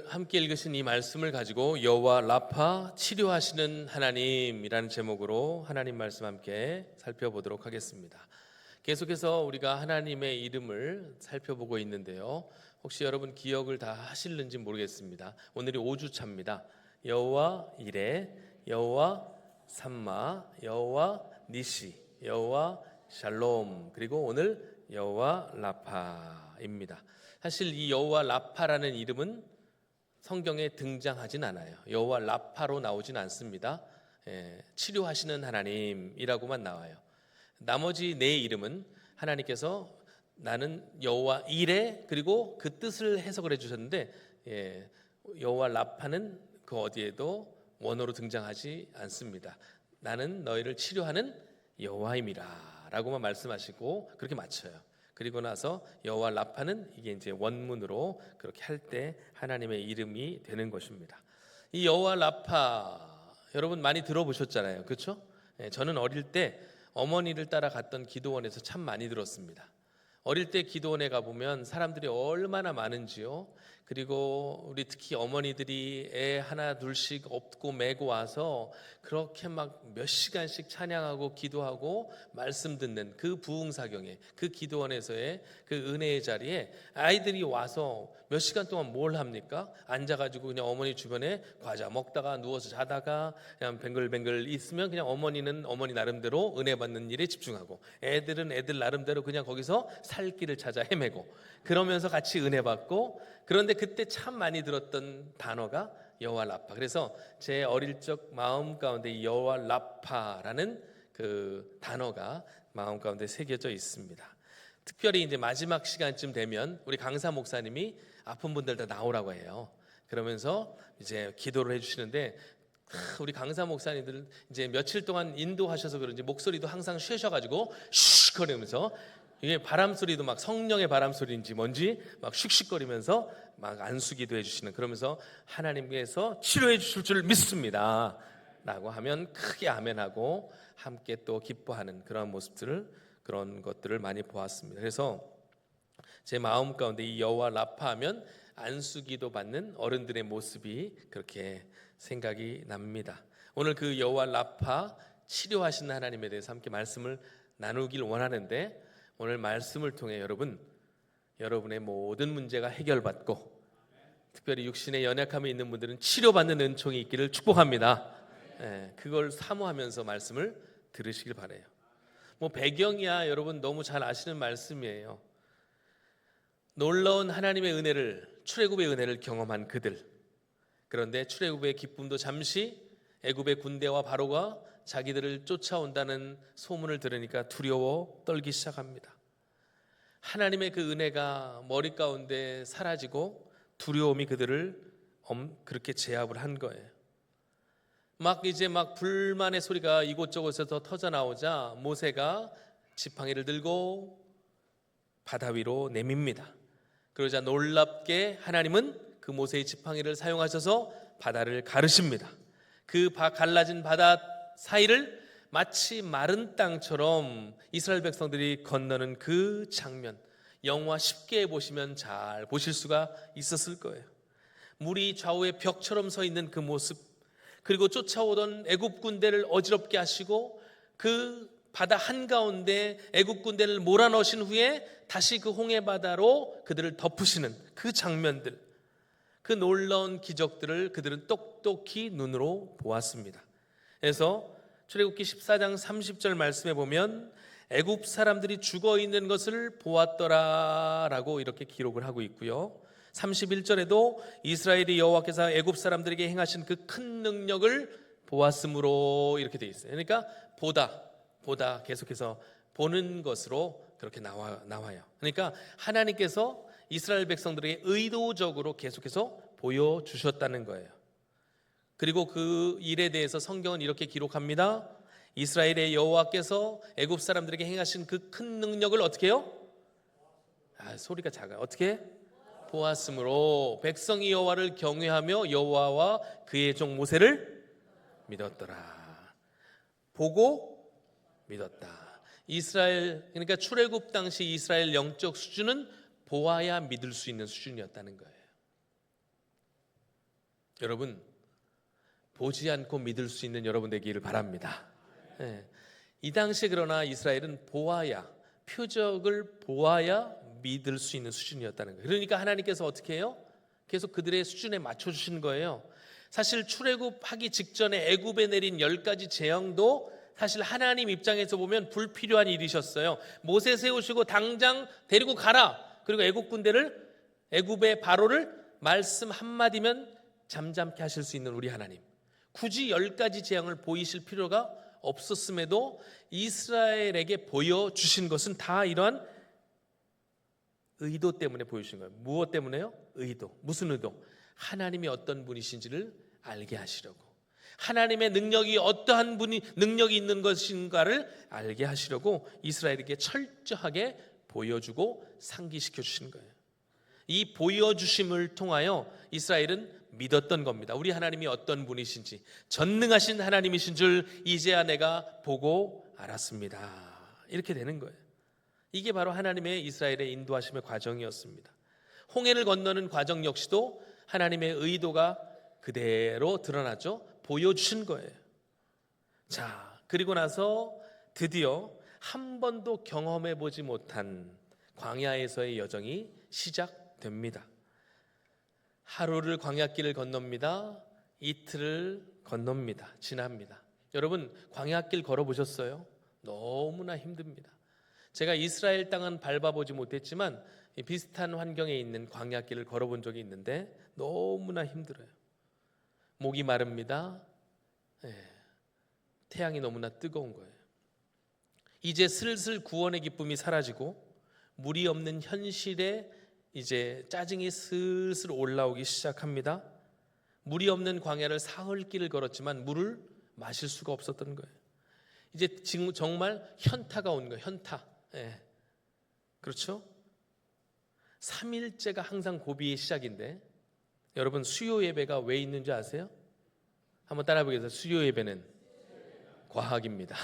함께 읽으신 이 말씀을 가지고 여호와 라파 치료하시는 하나님이라는 제목으로 하나님 말씀 함께 살펴보도록 하겠습니다. 계속해서 우리가 하나님의 이름을 살펴보고 있는데요. 혹시 여러분 기억을 다 하실는지 모르겠습니다. 오늘이 5주차입니다. 여호와 이레, 여호와 삼마, 여호와 니시, 여호와 샬롬, 그리고 오늘 여호와 라파입니다. 사실 이 여호와 라파라는 이름은 성경에 등장하진 않아요. 여호와 라파로 나오진 않습니다. 치료하시는 하나님이라고만 나와요. 나머지 네 이름은 하나님께서 나는 여호와 이레, 그리고 그 뜻을 해석을 해주셨는데 여호와 라파는 그 어디에도 원어로 등장하지 않습니다. 나는 너희를 치료하는 여호와임이라 라고만 말씀하시고 그렇게 맞춰요. 그리고 나서 여호와 라파는 이게 이제 원문으로 그렇게 할 때 하나님의 이름이 되는 것입니다. 이 여호와 라파 여러분 많이 들어보셨잖아요, 그렇죠? 저는 어릴 때 어머니를 따라 갔던 기도원에서 참 많이 들었습니다. 어릴 때 기도원에 가보면 사람들이 얼마나 많은지요. 그리고 우리 특히 어머니들이 애 하나 둘씩 업고 메고 와서 그렇게 막 몇 시간씩 찬양하고 기도하고 말씀 듣는 그 부흥사경에, 그 기도원에서의 그 은혜의 자리에 아이들이 와서 몇 시간 동안 뭘 합니까? 앉아가지고 그냥 어머니 주변에 과자 먹다가 누워서 자다가 그냥 뱅글뱅글 있으면 그냥 어머니는 어머니 나름대로 은혜 받는 일에 집중하고, 애들은 애들 나름대로 그냥 거기서 살 길을 찾아 헤매고, 그러면서 같이 은혜 받고. 그런데 그때 참 많이 들었던 단어가 여호와 라파. 그래서 제 어릴 적 마음 가운데 이 여호와 라파라는 그 단어가 마음 가운데 새겨져 있습니다. 특별히 이제 마지막 시간쯤 되면 우리 강사 목사님이 아픈 분들 다 나오라고 해요. 그러면서 이제 기도를 해주시는데, 우리 강사 목사님들 이제 며칠 동안 인도하셔서 그런지 목소리도 항상 쉬셔가지고 슉 거리면서, 이게 바람 소리도 막 성령의 바람 소리인지 뭔지 막 슉슉거리면서 막 안수기도 해주시는, 그러면서 하나님께서 치료해 주실 줄 믿습니다 라고 하면 크게 아멘하고 함께 또 기뻐하는 그런 모습들을, 그런 것들을 많이 보았습니다. 그래서 제 마음 가운데 이 여호와 라파 하면 안수기도 받는 어른들의 모습이 그렇게 생각이 납니다. 오늘 그 여호와 라파 치료하시는 하나님에 대해서 함께 말씀을 나누길 원하는데, 오늘 말씀을 통해 여러분의 모든 문제가 해결받고, 특별히 육신의 연약함이 있는 분들은 치료받는 은총이 있기를 축복합니다. 그걸 사모하면서 말씀을 들으시길 바라요. 뭐 배경이야 여러분 너무 잘 아시는 말씀이에요. 놀라운 하나님의 은혜를, 출애굽의 은혜를 경험한 그들. 그런데 출애굽의 기쁨도 잠시 애굽의 군대와 바로가 자기들을 쫓아온다는 소문을 들으니까 두려워 떨기 시작합니다. 하나님의 그 은혜가 머리 가운데 사라지고 두려움이 그들을 그렇게 제압을 한 거예요. 이제 불만의 소리가 이곳저곳에서 터져 나오자 모세가 지팡이를 들고 바다 위로 내밉니다. 그러자 놀랍게 하나님은 그 모세의 지팡이를 사용하셔서 바다를 가르십니다. 그 갈라진 바다 사이를 마치 마른 땅처럼 이스라엘 백성들이 건너는 그 장면, 영화 10개 보시면 잘 보실 수가 있었을 거예요. 물이 좌우에 벽처럼 서 있는 그 모습, 그리고 쫓아오던 애굽 군대를 어지럽게 하시고 그 바다 한가운데 애굽 군대를 몰아넣으신 후에 다시 그 홍해 바다로 그들을 덮으시는 그 장면들, 그 놀라운 기적들을 그들은 똑똑히 눈으로 보았습니다. 그래서 출애굽기 14장 30절 말씀에 보면 애굽 사람들이 죽어 있는 것을 보았더라라고 이렇게 기록을 하고 있고요. 31절에도 이스라엘이 여호와께서 애굽 사람들에게 행하신 그 큰 능력을 보았으므로 이렇게 돼 있어요. 그러니까 보다 계속해서 보는 것으로 그렇게 나와요. 그러니까 하나님께서 이스라엘 백성들에게 의도적으로 계속해서 보여주셨다는 거예요. 그리고 그 일에 대해서 성경은 이렇게 기록합니다. 이스라엘의 여호와께서 애굽 사람들에게 행하신 그 큰 능력을 어떻게 해요? 소리가 작아요. 어떻게? 보았으므로 백성이 여호와를 경외하며 여호와와 그의 종 모세를 믿었더라. 보고 믿었다. 이스라엘, 그러니까 출애굽 당시 이스라엘 영적 수준은 보아야 믿을 수 있는 수준이었다는 거예요. 여러분, 보지 않고 믿을 수 있는 여러분 되기를 바랍니다. 이 당시에 그러나 이스라엘은 보아야, 표적을 보아야 믿을 수 있는 수준이었다는 거예요. 그러니까 하나님께서 어떻게 해요? 계속 그들의 수준에 맞춰주시는 거예요. 사실 출애굽하기 직전에 애굽에 내린 10가지 재앙도 사실 하나님 입장에서 보면 불필요한 일이셨어요. 모세 세우시고 당장 데리고 가라. 그리고 애굽 군대를, 애굽의 바로를 말씀 한마디면 잠잠케 하실 수 있는 우리 하나님, 굳이 10가지 재앙을 보이실 필요가 없었음에도 이스라엘에게 보여주신 것은 다 이러한 의도 때문에 보여주신 거예요. 무엇 때문에요? 의도. 무슨 의도? 하나님이 어떤 분이신지를 알게 하시려고, 하나님의 능력이 어떠한 능력이 있는 것인가를 알게 하시려고 이스라엘에게 철저하게 보여주고 상기시켜 주시는 거예요. 이 보여주심을 통하여 이스라엘은 믿었던 겁니다. 우리 하나님이 어떤 분이신지, 전능하신 하나님이신 줄 이제야 내가 보고 알았습니다. 이렇게 되는 거예요. 이게 바로 하나님의 이스라엘의 인도하심의 과정이었습니다. 홍해를 건너는 과정 역시도 하나님의 의도가 그대로 드러나죠. 보여주신 거예요. 자, 그리고 나서 드디어 한 번도 경험해 보지 못한 광야에서의 여정이 시작됩니다. 하루를 광야길을 건넙니다. 이틀을 건넙니다. 지납니다. 여러분, 광야길 걸어보셨어요? 너무나 힘듭니다. 제가 이스라엘 땅은 밟아보지 못했지만 비슷한 환경에 있는 광야길을 걸어본 적이 있는데 너무나 힘들어요. 목이 마릅니다. 태양이 너무나 뜨거운 거예요. 이제 슬슬 구원의 기쁨이 사라지고 물이 없는 현실에 이제 짜증이 슬슬 올라오기 시작합니다. 물이 없는 광야를 사흘길을 걸었지만 물을 마실 수가 없었던 거예요. 이제 지금 정말 현타가 온 거예요. 현타. 그렇죠? 3일째가 항상 고비의 시작인데, 여러분, 수요 예배가 왜 있는지 아세요? 한번 따라 해보겠습니다. 수요 예배는 과학입니다.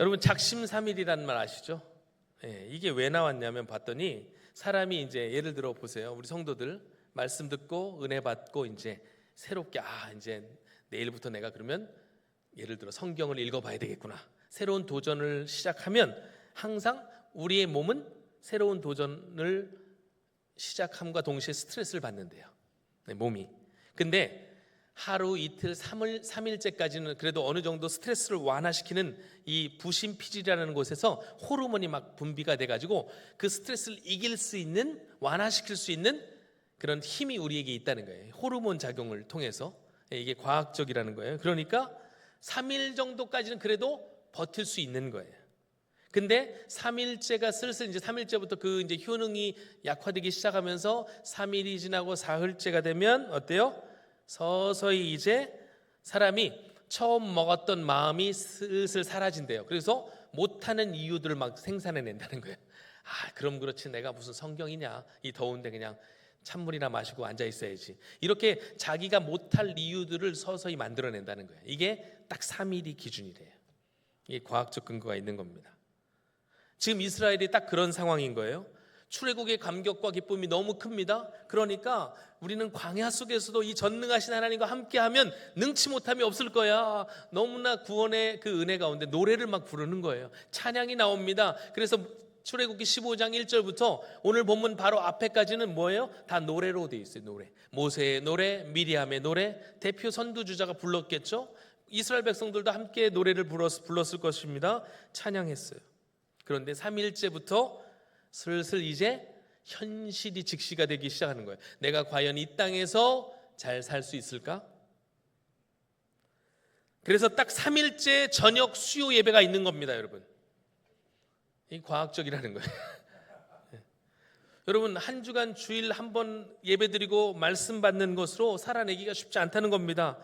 여러분, 작심삼일이라는 말 아시죠? 이게 왜 나왔냐면 봤더니, 사람이 이제 예를 들어 보세요. 우리 성도들 말씀 듣고 은혜 받고 이제 새롭게 이제 내일부터 내가 그러면 예를 들어 성경을 읽어봐야 되겠구나, 새로운 도전을 시작하면 항상 우리의 몸은 새로운 도전을 시작함과 동시에 스트레스를 받는데요. 몸이. 근데 하루 이틀 3일째까지는 그래도 어느 정도 스트레스를 완화시키는 이 부신피질이라는 곳에서 호르몬이 막 분비가 돼가지고 그 스트레스를 이길 수 있는, 완화시킬 수 있는 그런 힘이 우리에게 있다는 거예요. 호르몬 작용을 통해서. 이게 과학적이라는 거예요. 그러니까 3일 정도까지는 그래도 버틸 수 있는 거예요. 근데 3일째가 슬슬 이제 3일째부터 그 이제 효능이 약화되기 시작하면서 3일이 지나고 4흘째가 되면 어때요? 서서히 이제 사람이 처음 먹었던 마음이 슬슬 사라진대요. 그래서 못하는 이유들을 막 생산해낸다는 거예요. 그럼 그렇지, 내가 무슨 성경이냐, 이 더운데 그냥 찬물이나 마시고 앉아 있어야지. 이렇게 자기가 못할 이유들을 서서히 만들어낸다는 거예요. 이게 딱 3일이 기준이래요. 이게 과학적 근거가 있는 겁니다. 지금 이스라엘이 딱 그런 상황인 거예요. 출애굽의 감격과 기쁨이 너무 큽니다. 그러니까 우리는 광야 속에서도 이 전능하신 하나님과 함께하면 능치 못함이 없을 거야. 너무나 구원의 그 은혜 가운데 노래를 막 부르는 거예요. 찬양이 나옵니다. 그래서 출애굽기 15장 1절부터 오늘 본문 바로 앞에까지는 뭐예요? 다 노래로 돼 있어요. 노래. 모세의 노래, 미리암의 노래, 대표 선두주자가 불렀겠죠. 이스라엘 백성들도 함께 노래를 불렀을 것입니다. 찬양했어요. 그런데 3일째부터 슬슬 이제 현실이 직시가 되기 시작하는 거예요. 내가 과연 이 땅에서 잘 살 수 있을까? 그래서 딱 3일째 저녁 수요 예배가 있는 겁니다, 여러분. 이 과학적이라는 거예요. 여러분, 한 주간 주일 한 번 예배드리고 말씀 받는 것으로 살아내기가 쉽지 않다는 겁니다.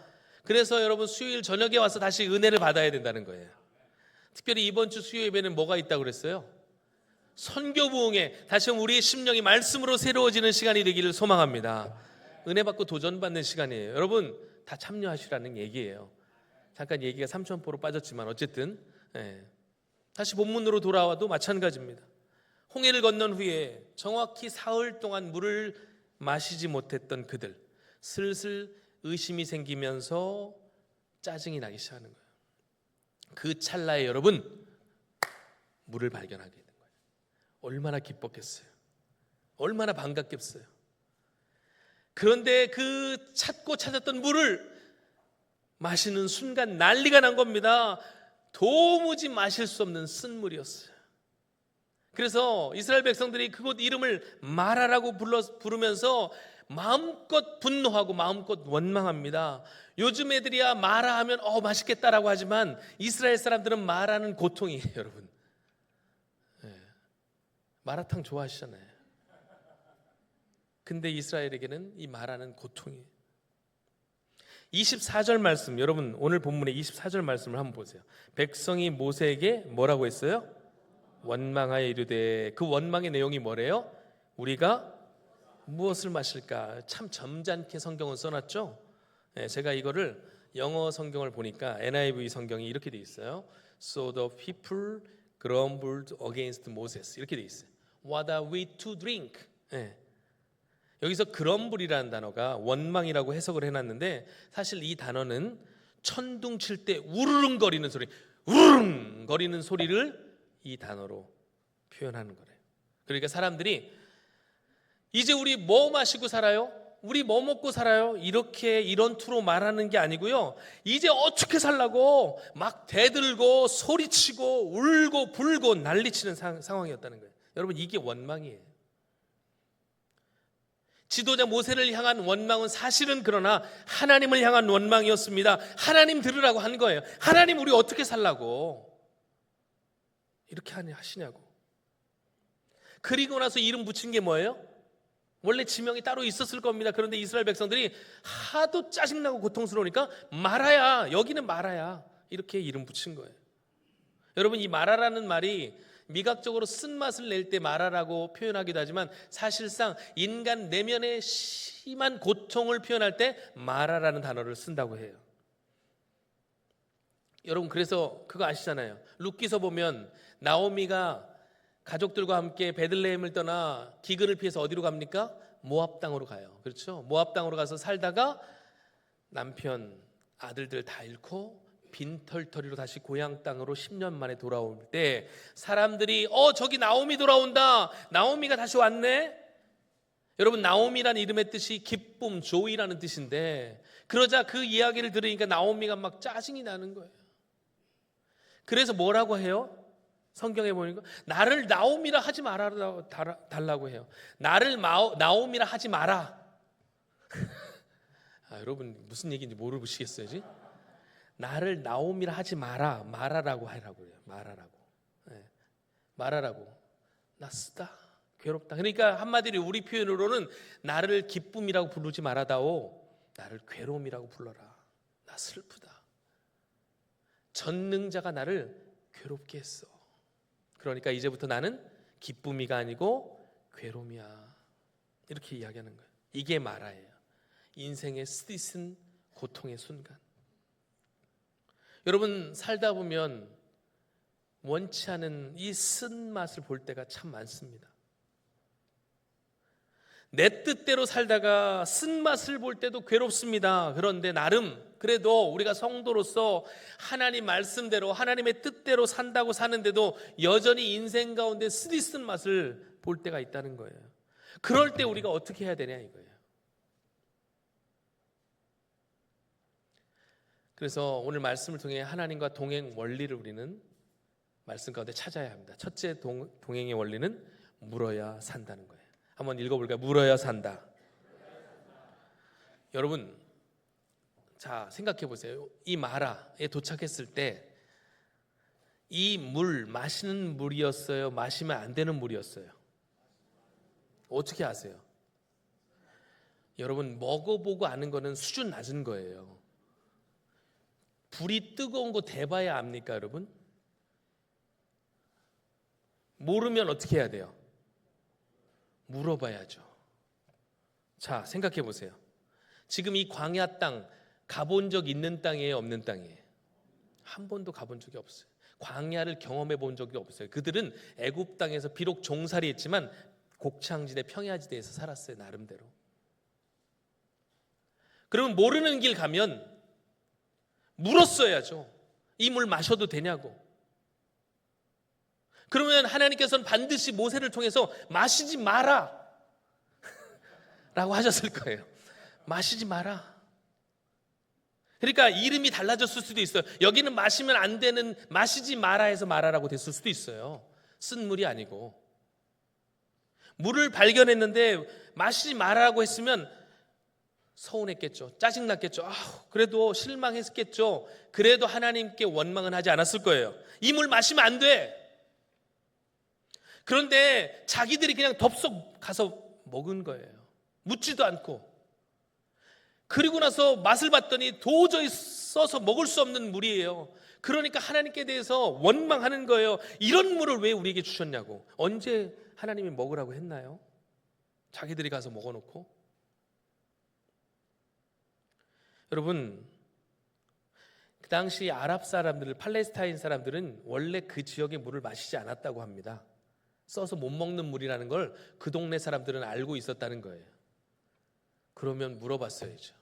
그래서 여러분, 수요일 저녁에 와서 다시 은혜를 받아야 된다는 거예요. 특별히 이번 주 수요 예배는 뭐가 있다고 그랬어요? 선교 부흥회, 다시 한번 우리의 심령이 말씀으로 새로워지는 시간이 되기를 소망합니다. 은혜 받고 도전받는 시간이에요. 여러분, 다 참여하시라는 얘기예요. 잠깐 얘기가 삼천포로 빠졌지만 어쨌든 다시 본문으로 돌아와도 마찬가지입니다. 홍해를 건넌 후에 정확히 사흘 동안 물을 마시지 못했던 그들, 슬슬 의심이 생기면서 짜증이 나기 시작하는 거예요. 그 찰나에 여러분 물을 발견하게 된 거예요. 얼마나 기뻤겠어요. 얼마나 반갑겠어요. 그런데 그 찾고 찾았던 물을 마시는 순간 난리가 난 겁니다. 도무지 마실 수 없는 쓴물이었어요. 그래서 이스라엘 백성들이 그곳 이름을 마라라고 부르면서 마음껏 분노하고 마음껏 원망합니다. 요즘 애들이야 마라 하면 맛있겠다라고 하지만 이스라엘 사람들은 마라는 고통이에요, 여러분. 네. 마라탕 좋아하시잖아요. 근데 이스라엘에게는 이 마라는 고통이에요. 24절 말씀, 여러분 오늘 본문의 24절 말씀을 한번 보세요. 백성이 모세에게 뭐라고 했어요? 원망하여 이르되, 그 원망의 내용이 뭐래요? 우리가 무엇을 마실까? 참 점잖게 성경은 써놨죠. 제가 이거를 영어 성경을 보니까 NIV 성경이 이렇게 돼 있어요. So the people grumbled against Moses, 이렇게 돼 있어요. What are we to drink? 여기서 그럼블이라는 단어가 원망이라고 해석을 해놨는데, 사실 이 단어는 천둥 칠 때 우르릉거리는 소리, 우르릉거리는 소리를 이 단어로 표현하는 거래요. 그러니까 사람들이 이제 우리 뭐 마시고 살아요? 우리 뭐 먹고 살아요? 이렇게 이런 투로 말하는 게 아니고요, 이제 어떻게 살라고 막 대들고 소리치고 울고 불고 난리치는 상황이었다는 거예요. 여러분, 이게 원망이에요. 지도자 모세를 향한 원망은 사실은 그러나 하나님을 향한 원망이었습니다. 하나님 들으라고 한 거예요. 하나님, 우리 어떻게 살라고 이렇게 하시냐고. 그리고 나서 이름 붙인 게 뭐예요? 원래 지명이 따로 있었을 겁니다. 그런데 이스라엘 백성들이 하도 짜증나고 고통스러우니까 마라야, 여기는 마라야, 이렇게 이름 붙인 거예요. 여러분, 이 마라라는 말이 미각적으로 쓴맛을 낼 때 마라라고 표현하기도 하지만, 사실상 인간 내면의 심한 고통을 표현할 때 마라라는 단어를 쓴다고 해요. 여러분, 그래서 그거 아시잖아요. 룻기서 보면 나오미가 가족들과 함께 베들레헴을 떠나 기근을 피해서 어디로 갑니까? 모압 땅으로 가요. 그렇죠? 모압 땅으로 가서 살다가 남편, 아들들 다 잃고 빈털터리로 다시 고향 땅으로 10년 만에 돌아올 때 사람들이 저기 나오미 돌아온다, 나오미가 다시 왔네. 여러분, 나오미라는 이름의 뜻이 기쁨, 조이라는 뜻인데, 그러자 그 이야기를 들으니까 나오미가 막 짜증이 나는 거예요. 그래서 뭐라고 해요? 성경에 보니까 나를 나오미라 하지 말아 달라고 해요. 나를 나오미라 하지 마라. 여러분, 무슨 얘기인지 모르시겠어요? 나를 나오미라 하지 마라, 마라라고 하라고 해요. 마라라고. 마라라고. 나 쓰다, 괴롭다. 그러니까 한마디로 우리 표현으로는 나를 기쁨이라고 부르지 말아다오, 나를 괴로움이라고 불러라. 나 슬프다. 전능자가 나를 괴롭게 했어. 그러니까 이제부터 나는 기쁨이가 아니고 괴로움이야, 이렇게 이야기하는 거예요. 이게 마라예요. 인생의 쓰디쓴 고통의 순간. 여러분, 살다 보면 원치 않은 이 쓴맛을 볼 때가 참 많습니다. 내 뜻대로 살다가 쓴맛을 볼 때도 괴롭습니다. 그런데 나름 그래도 우리가 성도로서 하나님 말씀대로 하나님의 뜻대로 산다고 사는데도 여전히 인생 가운데 쓰디쓴 맛을 볼 때가 있다는 거예요. 그럴 때 우리가 어떻게 해야 되냐 이거예요. 그래서 오늘 말씀을 통해 하나님과 동행 원리를 우리는 말씀 가운데 찾아야 합니다. 첫째 동행의 원리는 물어야 산다는 거예요. 한번 읽어볼까요? 물어야 산다. 여러분, 자, 생각해 보세요. 이 마라에 도착했을 때 이 물, 마시는 물이었어요? 마시면 안 되는 물이었어요? 어떻게 아세요? 여러분, 먹어보고 아는 거는 수준 낮은 거예요. 불이 뜨거운 거 대봐야 압니까, 여러분? 모르면 어떻게 해야 돼요? 물어봐야죠. 자, 생각해 보세요. 지금 이 광야 땅 가본 적 있는 땅이에요, 없는 땅이에요? 한 번도 가본 적이 없어요. 광야를 경험해 본 적이 없어요. 그들은 애굽 땅에서 비록 종살이했지만 곡창지대, 평야지대에서 살았어요, 나름대로. 그러면 모르는 길 가면 물었어야죠. 이 물 마셔도 되냐고. 그러면 하나님께서는 반드시 모세를 통해서 마시지 마라 라고 하셨을 거예요. 마시지 마라. 그러니까 이름이 달라졌을 수도 있어요. 여기는 마시면 안 되는, 마시지 마라 해서 마라라고 됐을 수도 있어요. 쓴 물이 아니고. 물을 발견했는데 마시지 마라고 했으면 서운했겠죠. 짜증났겠죠. 그래도 실망했겠죠. 그래도 하나님께 원망은 하지 않았을 거예요. 이 물 마시면 안 돼. 그런데 자기들이 그냥 덥석 가서 먹은 거예요. 묻지도 않고. 그리고 나서 맛을 봤더니 도저히 써서 먹을 수 없는 물이에요. 그러니까 하나님께 대해서 원망하는 거예요. 이런 물을 왜 우리에게 주셨냐고. 언제 하나님이 먹으라고 했나요? 자기들이 가서 먹어놓고. 여러분, 그 당시 아랍 사람들, 팔레스타인 사람들은 원래 그 지역의 물을 마시지 않았다고 합니다. 써서 못 먹는 물이라는 걸 그 동네 사람들은 알고 있었다는 거예요. 그러면 물어봤어야죠.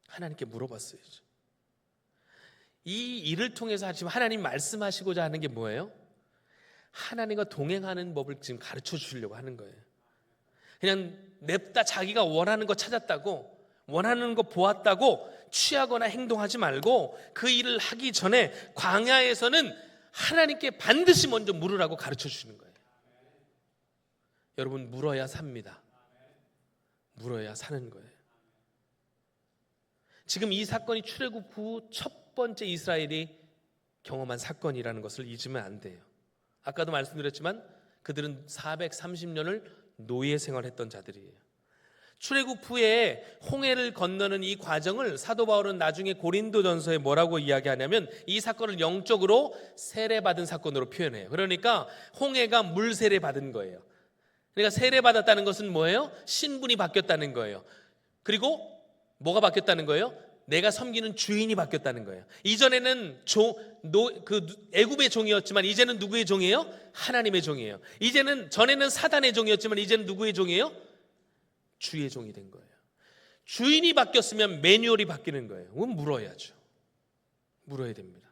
하나님께 물어봤어야죠. 이 일을 통해서 지금 하나님 말씀하시고자 하는 게 뭐예요? 하나님과 동행하는 법을 지금 가르쳐 주시려고 하는 거예요. 그냥 냅다 자기가 원하는 거 찾았다고, 원하는 거 보았다고 취하거나 행동하지 말고 그 일을 하기 전에 광야에서는 하나님께 반드시 먼저 물으라고 가르쳐 주시는 거예요. 여러분, 물어야 삽니다. 물어야 사는 거예요. 지금 이 사건이 출애굽 후 첫 번째 이스라엘이 경험한 사건이라는 것을 잊으면 안 돼요. 아까도 말씀드렸지만 그들은 430년을 노예 생활했던 자들이에요. 출애굽 후에 홍해를 건너는 이 과정을 사도 바울은 나중에 고린도전서에 뭐라고 이야기하냐면 이 사건을 영적으로 세례받은 사건으로 표현해요. 그러니까 홍해가 물 세례받은 거예요. 그러니까 세례받았다는 것은 뭐예요? 신분이 바뀌었다는 거예요. 그리고 뭐가 바뀌었다는 거예요? 내가 섬기는 주인이 바뀌었다는 거예요. 이전에는 애굽의 종이었지만 이제는 누구의 종이에요? 하나님의 종이에요. 전에는 사단의 종이었지만 이제는 누구의 종이에요? 주의 종이 된 거예요. 주인이 바뀌었으면 매뉴얼이 바뀌는 거예요. 그럼 물어야죠. 물어야 됩니다.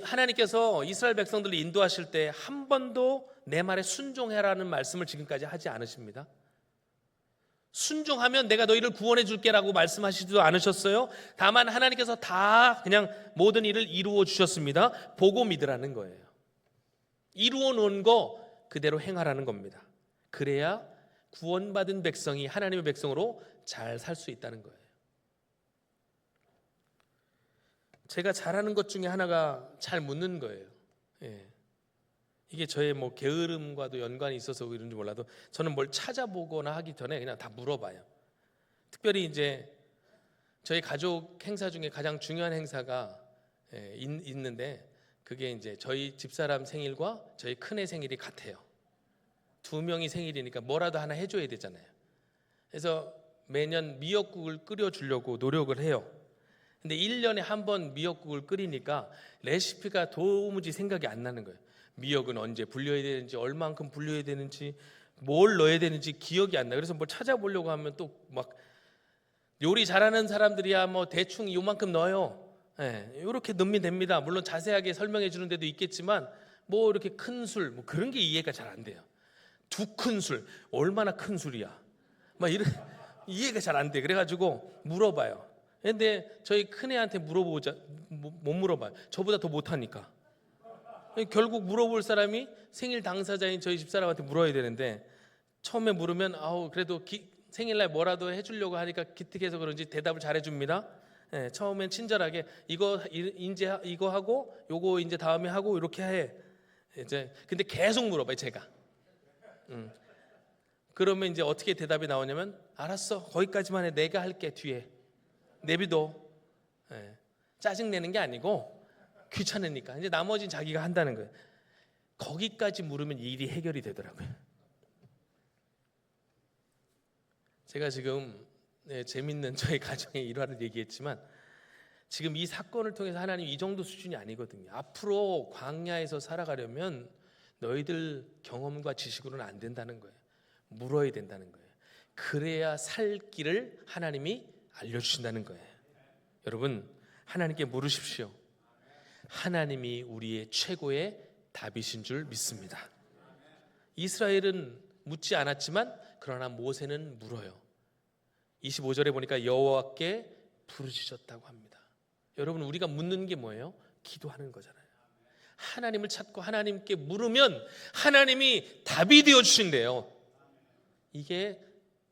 하나님께서 이스라엘 백성들을 인도하실 때 한 번도 내 말에 순종해라는 말씀을 지금까지 하지 않으십니다. 순종하면 내가 너희를 구원해 줄게라고 말씀하시지도 않으셨어요. 다만 하나님께서 다 그냥 모든 일을 이루어 주셨습니다. 보고 믿으라는 거예요. 이루어 놓은 거 그대로 행하라는 겁니다. 그래야 구원받은 백성이 하나님의 백성으로 잘 살 수 있다는 거예요. 제가 잘하는 것 중에 하나가 잘 묻는 거예요. 이게 저의 게으름과도 연관이 있어서 그런지 몰라도 저는 뭘 찾아보거나 하기 전에 그냥 다 물어봐요. 특별히 이제 저희 가족 행사 중에 가장 중요한 행사가 있는데 그게 이제 저희 집사람 생일과 저희 큰애 생일이 같아요. 두 명이 생일이니까 뭐라도 하나 해줘야 되잖아요. 그래서 매년 미역국을 끓여주려고 노력을 해요. 근데 1년에 한 번 미역국을 끓이니까 레시피가 도무지 생각이 안 나는 거예요. 미역은 언제 불려야 되는지, 얼만큼 불려야 되는지, 뭘 넣어야 되는지 기억이 안 나요. 그래서 뭘 찾아보려고 하면 또 막 요리 잘하는 사람들이야 대충 요만큼 넣어요. 이렇게 넣으면 됩니다. 물론 자세하게 설명해 주는 데도 있겠지만 이렇게 큰 술 그런 게 이해가 잘 안 돼요. 2큰술 얼마나 큰 술이야? 이런 이해가 잘 안 돼. 그래가지고 물어봐요. 근데 저희 큰애한테 물어보자 못 물어봐요. 저보다 더 못하니까. 결국 물어볼 사람이 생일 당사자인 저희 집사람한테 물어야 되는데 처음에 물으면 그래도 생일날 뭐라도 해주려고 하니까 기특해서 그런지 대답을 잘해줍니다. 처음엔 친절하게 이거 하고 요거 이제 다음에 하고 이렇게 해. 근데 계속 물어봐요 제가. 그러면 이제 어떻게 대답이 나오냐면 알았어 거기까지만 해 내가 할게 뒤에 내비둬. 짜증 내는 게 아니고 귀찮으니까 이제 나머지는 자기가 한다는 거예요. 거기까지 물으면 일이 해결이 되더라고요. 제가 지금 재밌는 저희 가정의 일화를 얘기했지만 지금 이 사건을 통해서 하나님 이 정도 수준이 아니거든요. 앞으로 광야에서 살아가려면 너희들 경험과 지식으로는 안 된다는 거예요. 물어야 된다는 거예요. 그래야 살 길을 하나님이 알려주신다는 거예요. 여러분, 하나님께 물으십시오. 하나님이 우리의 최고의 답이신 줄 믿습니다. 이스라엘은 묻지 않았지만 그러나 모세는 물어요. 25절에 보니까 여호와께 부르짖었다고 합니다. 여러분, 우리가 묻는 게 뭐예요? 기도하는 거잖아요. 하나님을 찾고 하나님께 물으면 하나님이 답이 되어 주신대요. 이게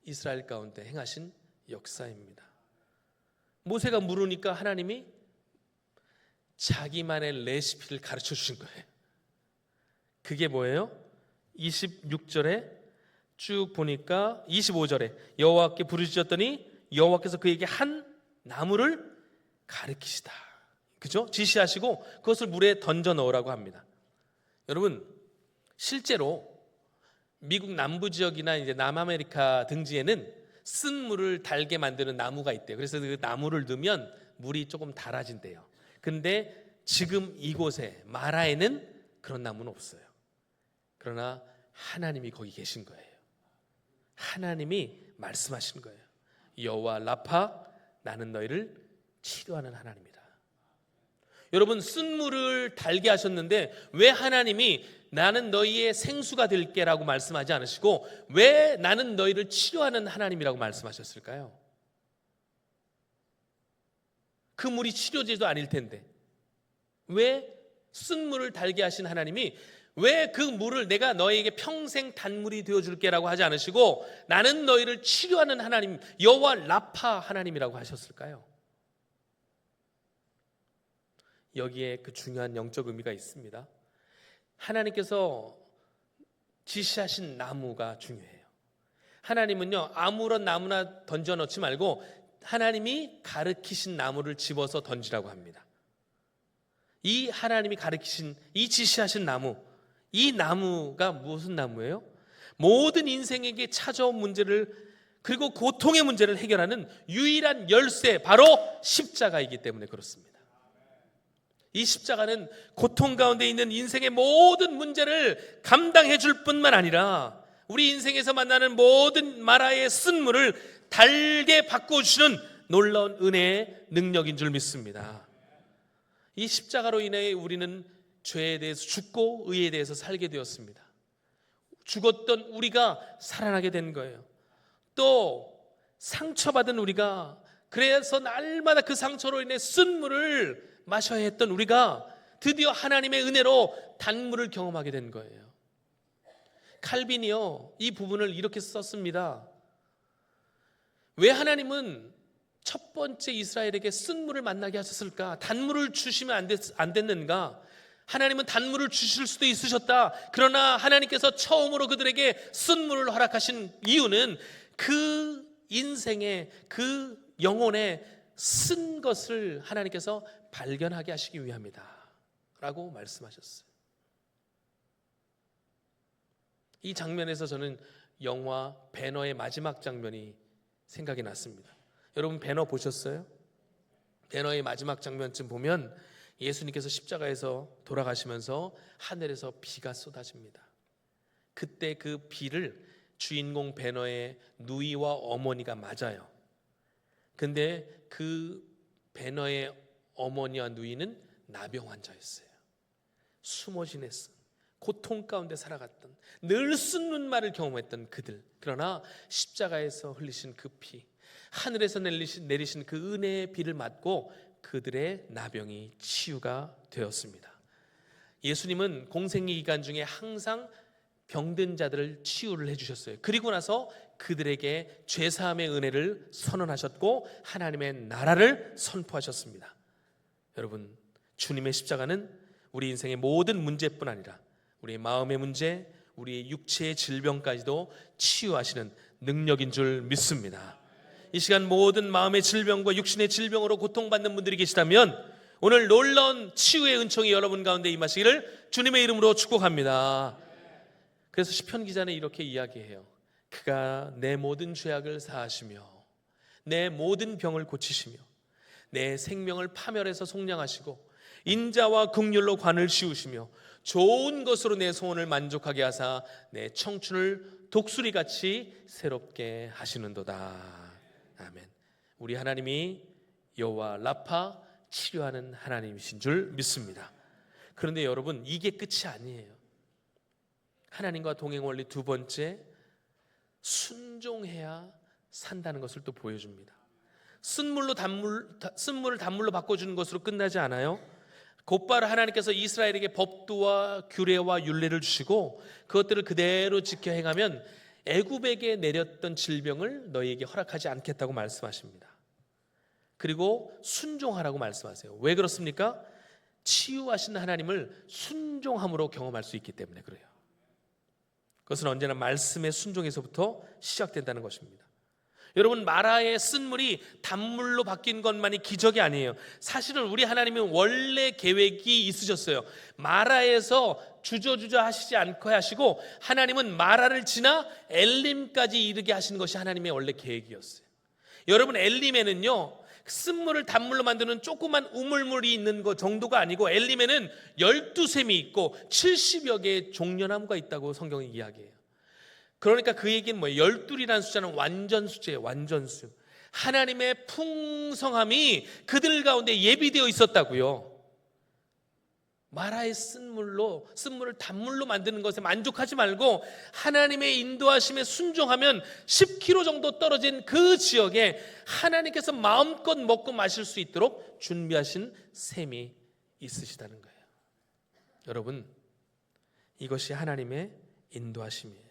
이스라엘 가운데 행하신 역사입니다. 모세가 물으니까 하나님이 자기만의 레시피를 가르쳐 주신 거예요. 그게 뭐예요? 26절에 쭉 보니까 25절에 여호와께 부르짖었더니 여호와께서 그에게 한 나무를 가르치시다. 그죠? 지시하시고 그것을 물에 던져 넣으라고 합니다. 여러분, 실제로 미국 남부 지역이나 이제 남아메리카 등지에는 쓴 물을 달게 만드는 나무가 있대요. 그래서 그 나무를 넣으면 물이 조금 달아진대요. 근데 지금 이곳에 마라에는 그런 나무는 없어요. 그러나 하나님이 거기 계신 거예요. 하나님이 말씀하신 거예요. 여호와 라파, 나는 너희를 치료하는 하나님이다. 여러분, 쓴 물을 달게 하셨는데 왜 하나님이 나는 너희의 생수가 될게 라고 말씀하지 않으시고 왜 나는 너희를 치료하는 하나님이라고 말씀하셨을까요? 그 물이 치료제도 아닐 텐데 왜 쓴 물을 달게 하신 하나님이 왜 그 물을 내가 너희에게 평생 단물이 되어줄게 라고 하지 않으시고 나는 너희를 치료하는 하나님, 여호와 라파 하나님이라고 하셨을까요? 여기에 그 중요한 영적 의미가 있습니다. 하나님께서 지시하신 나무가 중요해요. 하나님은요, 아무런 나무나 던져넣지 말고 하나님이 가르치신 나무를 집어서 던지라고 합니다. 이 하나님이 가르치신, 이 지시하신 나무, 이 나무가 무슨 나무예요? 모든 인생에게 찾아온 문제를, 그리고 고통의 문제를 해결하는 유일한 열쇠, 바로 십자가이기 때문에 그렇습니다. 이 십자가는 고통 가운데 있는 인생의 모든 문제를 감당해 줄 뿐만 아니라 우리 인생에서 만나는 모든 마라의 쓴물을 달게 바꿔주시는 놀라운 은혜의 능력인 줄 믿습니다. 이 십자가로 인해 우리는 죄에 대해서 죽고 의에 대해서 살게 되었습니다. 죽었던 우리가 살아나게 된 거예요. 또 상처받은 우리가, 그래서 날마다 그 상처로 인해 쓴물을 마셔야 했던 우리가 드디어 하나님의 은혜로 단물을 경험하게 된 거예요. 칼빈이요, 이 부분을 이렇게 썼습니다. 왜 하나님은 첫 번째 이스라엘에게 쓴물을 만나게 하셨을까? 단물을 주시면 안 됐는가? 하나님은 단물을 주실 수도 있으셨다. 그러나 하나님께서 처음으로 그들에게 쓴물을 허락하신 이유는 그 인생의, 그 영혼의 쓴 것을 하나님께서 발견하게 하시기 위함이다 라고 말씀하셨어요. 이 장면에서 저는 영화 배너의 마지막 장면이 생각이 났습니다. 여러분, 배너 보셨어요? 배너의 마지막 장면쯤 보면 예수님께서 십자가에서 돌아가시면서 하늘에서 비가 쏟아집니다. 그때 그 비를 주인공 배너의 누이와 어머니가 맞아요. 근데 그 배너의 어머니와 누이는 나병 환자였어요. 숨어 지냈어. 고통 가운데 살아갔던, 늘 쓴 눈말을 경험했던 그들. 그러나 십자가에서 흘리신 그 피, 하늘에서 내리신 그 은혜의 비를 맞고 그들의 나병이 치유가 되었습니다. 예수님은 공생의 기간 중에 항상 병든 자들을 치유를 해주셨어요. 그리고 나서 그들에게 죄사함의 은혜를 선언하셨고 하나님의 나라를 선포하셨습니다. 여러분, 주님의 십자가는 우리 인생의 모든 문제뿐 아니라 우리의 마음의 문제, 우리의 육체의 질병까지도 치유하시는 능력인 줄 믿습니다. 이 시간 모든 마음의 질병과 육신의 질병으로 고통받는 분들이 계시다면 오늘 놀라운 치유의 은총이 여러분 가운데 임하시기를 주님의 이름으로 축복합니다. 그래서 시편 기자는 이렇게 이야기해요. 그가 내 모든 죄악을 사하시며 내 모든 병을 고치시며 내 생명을 파멸해서 속량하시고 인자와 긍휼로 관을 씌우시며 좋은 것으로 내 소원을 만족하게 하사 내 청춘을 독수리같이 새롭게 하시는도다. 아멘. 우리 하나님이 여호와 라파 치료하는 하나님이신 줄 믿습니다. 그런데 여러분, 이게 끝이 아니에요. 하나님과 동행 원리 두 번째, 순종해야 산다는 것을 또 보여줍니다. 쓴물을 단물로 바꿔주는 것으로 끝나지 않아요. 곧바로 하나님께서 이스라엘에게 법도와 규례와 율례를 주시고 그것들을 그대로 지켜 행하면 애굽에게 내렸던 질병을 너희에게 허락하지 않겠다고 말씀하십니다. 그리고 순종하라고 말씀하세요. 왜 그렇습니까? 치유하시는 하나님을 순종함으로 경험할 수 있기 때문에 그래요. 그것은 언제나 말씀의 순종에서부터 시작된다는 것입니다. 여러분, 마라의 쓴물이 단물로 바뀐 것만이 기적이 아니에요. 사실은 우리 하나님은 원래 계획이 있으셨어요. 마라에서 주저주저 하시지 않고 하시고 하나님은 마라를 지나 엘림까지 이르게 하시는 것이 하나님의 원래 계획이었어요. 여러분, 엘림에는요, 쓴물을 단물로 만드는 조그만 우물물이 있는 것 정도가 아니고 엘림에는 12샘이 있고 70여 개의 종려나무가 있다고 성경이 이야기해요. 그러니까 그 얘기는 뭐예요? 12이라는 숫자는 완전수제예요. 완전수. 하나님의 풍성함이 그들 가운데 예비되어 있었다고요. 마라의 쓴물을 단물로 만드는 것에 만족하지 말고 하나님의 인도하심에 순종하면 10km 정도 떨어진 그 지역에 하나님께서 마음껏 먹고 마실 수 있도록 준비하신 샘이 있으시다는 거예요. 여러분, 이것이 하나님의 인도하심이에요.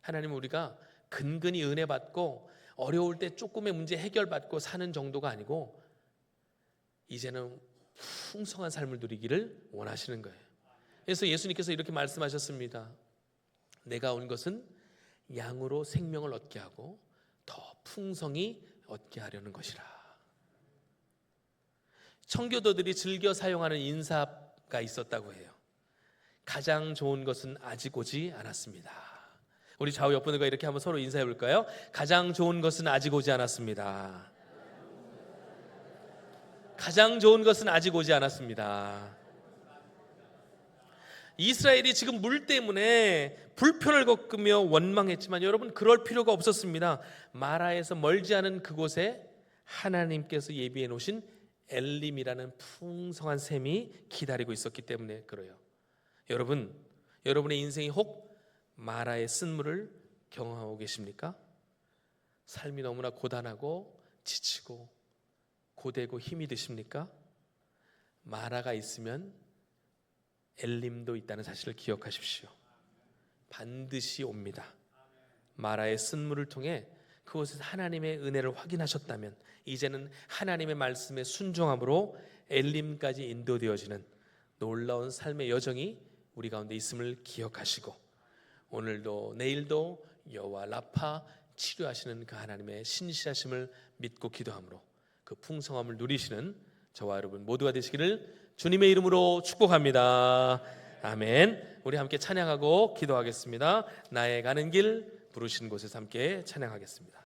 하나님은 우리가 근근히 은혜 받고 어려울 때 조금의 문제 해결받고 사는 정도가 아니고 이제는 풍성한 삶을 누리기를 원하시는 거예요. 그래서 예수님께서 이렇게 말씀하셨습니다. 내가 온 것은 양으로 생명을 얻게 하고 더 풍성히 얻게 하려는 것이라. 청교도들이 즐겨 사용하는 인사가 있었다고 해요. 가장 좋은 것은 아직 오지 않았습니다. 우리 좌우 옆분들과 이렇게 한번 서로 인사해 볼까요? 가장 좋은 것은 아직 오지 않았습니다. 가장 좋은 것은 아직 오지 않았습니다. 이스라엘이 지금 물 때문에 불편을 겪으며 원망했지만 여러분, 그럴 필요가 없었습니다. 마라에서 멀지 않은 그곳에 하나님께서 예비해 놓으신 엘림이라는 풍성한 샘이 기다리고 있었기 때문에 그래요. 여러분, 여러분의 인생이 혹 마라의 쓴물을 경험하고 계십니까? 삶이 너무나 고단하고 지치고 고되고 힘이 드십니까? 마라가 있으면 엘림도 있다는 사실을 기억하십시오. 반드시 옵니다. 마라의 쓴물을 통해 그곳에서 하나님의 은혜를 확인하셨다면 이제는 하나님의 말씀에 순종함으로 엘림까지 인도되어지는 놀라운 삶의 여정이 우리 가운데 있음을 기억하시고 오늘도 내일도 여호와 라파 치료하시는 그 하나님의 신실하심을 믿고 기도함으로 그 풍성함을 누리시는 저와 여러분 모두가 되시기를 주님의 이름으로 축복합니다. 아멘. 우리 함께 찬양하고 기도하겠습니다. 나의 가는 길 부르신 곳에서 함께 찬양하겠습니다.